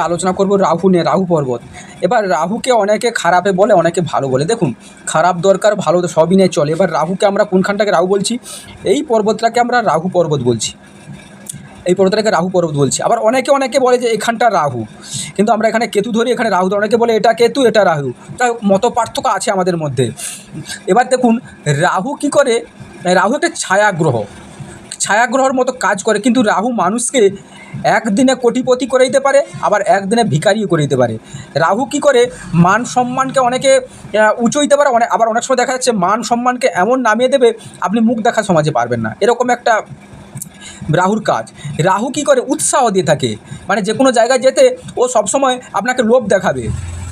আলোচনা করব রাহু নিয়ে, রাহু পর্বত। এবার রাহুকে অনেকে খারাপে বলে, অনেকে ভালো বলে। দেখুন, খারাপ দরকার, ভালো সবই নিয়ে চলে। এবার রাহুকে আমরা কোনখানটাকে রাহু বলছি? এই পর্বতটাকে আমরা রাহু পর্বত বলছি, এই পর্বতটাকে রাহু পর্বত বলছি। আবার অনেকে বলে যে এখানটা রাহু, কিন্তু আমরা এখানে কেতু ধরি, এখানে রাহু ধরি। অনেকে বলে এটা কেতু, এটা রাহু। তাই মত পার্থক্য আছে আমাদের মধ্যে। এবার দেখুন, রাহু কি করে? রাহু একটা ছায়াগ্রহর মতো কাজ করে, কিন্তু রাহু মানুষকে একদিনে কোটিপতি করে দিতে পারে, আবার একদিনে ভিখারিও করে দিতে পারে। রাহু কি করে? মান সম্মানকে অনেকে উঁচু দিতে পারে, আবার অনেক সময় দেখা যাচ্ছে মান সম্মানকে এমন নামিয়ে দেবে আপনি মুখ দেখা সমাজে পারবেন না, এরকম একটা রাহুর কাজ। রাহু কি করে? উৎসাহ দিয়ে থাকে, মানে যে কোনো জায়গায় যেতে ও সবসময় আপনাকে লোভ দেখাবে।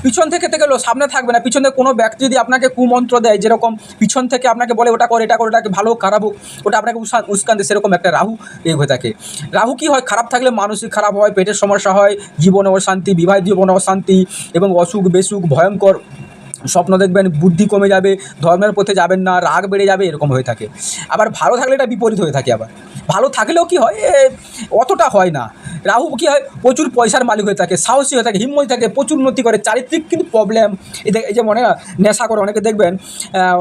পিছন থেকে সামনে থাকবে না। পিছন থেকে কোনো ব্যক্তি যদি আপনাকে কুমন্ত্র দেয়, যেরকম পিছন থেকে আপনাকে বলে ওটা করে, এটা করে, ওটাকে ভালো খারাপ হোক, ওটা আপনাকে উস্কান দেয়, সেরকম একটা রাহু হয়ে থাকে। রাহু কি হয়? খারাপ থাকলে মানসিক খারাপ হয়, পেটের সমস্যা হয়, জীবনে অশান্তি, বিবাহিত জীবনে অশান্তি এবং অসুখ বেসুখ, ভয়ঙ্কর স্বপ্ন দেখবেন, বুদ্ধি কমে যাবে, ধর্মের পথে যাবেন না, রাগ বেড়ে যাবে, এরকম হয়ে থাকে। আবার ভালো থাকলে এটা বিপরীত হয়ে থাকে। আবার ভালো থাকলেও কি হয়? অতটা হয় না। রাহু কী হয়? প্রচুর পয়সার মালিক হয়ে থাকে, সাহসী হয়ে থাকে, হিম্মতি থাকে, প্রচুর উন্নতি করে। চারিত্রিক কিন্তু প্রবলেম, এই যে মনে না নেশা করে, অনেকে দেখবেন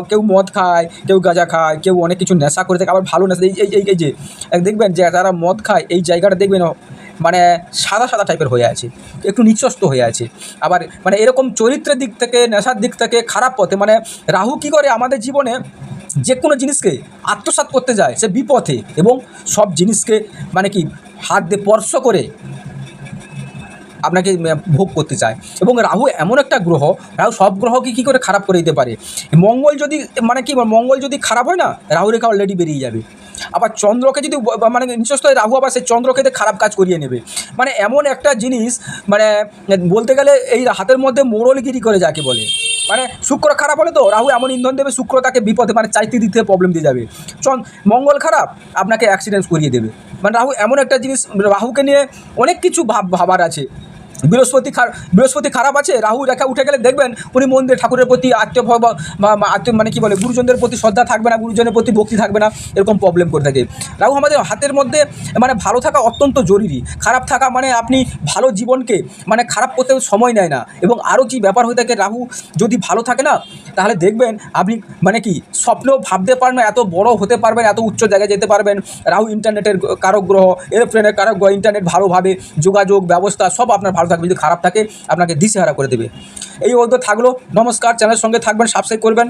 কেউ মদ খায়, কেউ গাঁজা খায়, কেউ অনেক কিছু নেশা করে থাকে। আবার ভালো নেশা এই যে দেখবেন যে যারা মদ খায়, এই জায়গাটা দেখবেন মানে সাদা টাইপের হয়ে আছে, একটু নিচস্ত হয়ে আছে। আবার মানে এরকম চরিত্রের দিক থেকে, নেশার দিক থেকে খারাপ পথে। মানে রাহু কী করে? আমাদের জীবনে যে কোনো জিনিসকে আত্মসাৎ করতে যায় সে বিপথে, এবং সব জিনিসকে মানে কি হাত দিয়ে স্পর্শ করে আপনাকে ভোগ করতে চায়। এবং রাহু এমন একটা গ্রহ, রাহু সব গ্রহকে কী করে খারাপ করে দিতে পারে। মঙ্গল যদি খারাপ হয় না, রাহু রেখা অলরেডি বেরিয়ে যাবে। আবার চন্দ্রকে যদি মানে নিচস্থ রাহু, আবার সেই চন্দ্রকে খারাপ কাজ করিয়ে নেবে। মানে এমন একটা জিনিস, মানে বলতে গেলে এই হাতের মধ্যে মোড়লগিরি করে যাকে বলে। মানে শুক্র খারাপ হলে তো রাহু এমন ইন্ধন দেবে, শুক্র তাকে বিপদে, মানে চারিত্রিক দিক থেকে প্রবলেম দিয়ে যাবে। মঙ্গল খারাপ, আপনাকে অ্যাক্সিডেন্ট করিয়ে দেবে। মানে রাহু এমন একটা জিনিস, রাহুকে নিয়ে অনেক কিছু ভাবার আছে। বৃহস্পতি খারাপ আছে, রাহু রেখা উঠে গেলে দেখবেন উনি মন্দিরে ঠাকুরের প্রতি আত্মীয় মানে কী বলে, গুরুজনদের প্রতি শ্রদ্ধা থাকবে না, গুরুজনের প্রতি ভক্তি থাকবে না, এরকম প্রবলেম করে থাকে। রাহু আমাদের হাতের মধ্যে, মানে ভালো থাকা অত্যন্ত জরুরি। খারাপ থাকা মানে আপনি ভালো জীবনকে মানে খারাপ করতে সময় নেয় না। এবং আরও কি ব্যাপার হয়ে থাকে, রাহু যদি ভালো থাকে না, তাহলে দেখবেন আপনি মানে কি স্বপ্নেও ভাবতে পারবেন না, এত বড় হতে পারবেন, এত উচ্চ জায়গায় যেতে পারবেন। রাহু ইন্টারনেটের কারক গ্রহ, এরোপ্লেনের কারক গ্রহ। ইন্টারনেট ভালোভাবে যোগাযোগ ব্যবস্থা সব আপনার ভালো থাকবে। যদি খারাপ থাকে আপনাকে দিশেহারা করে দেবে। এই অবধি থাকলো। নমস্কার। চ্যানেলের সঙ্গে থাকবেন, সাবস্ক্রাইব করবেন।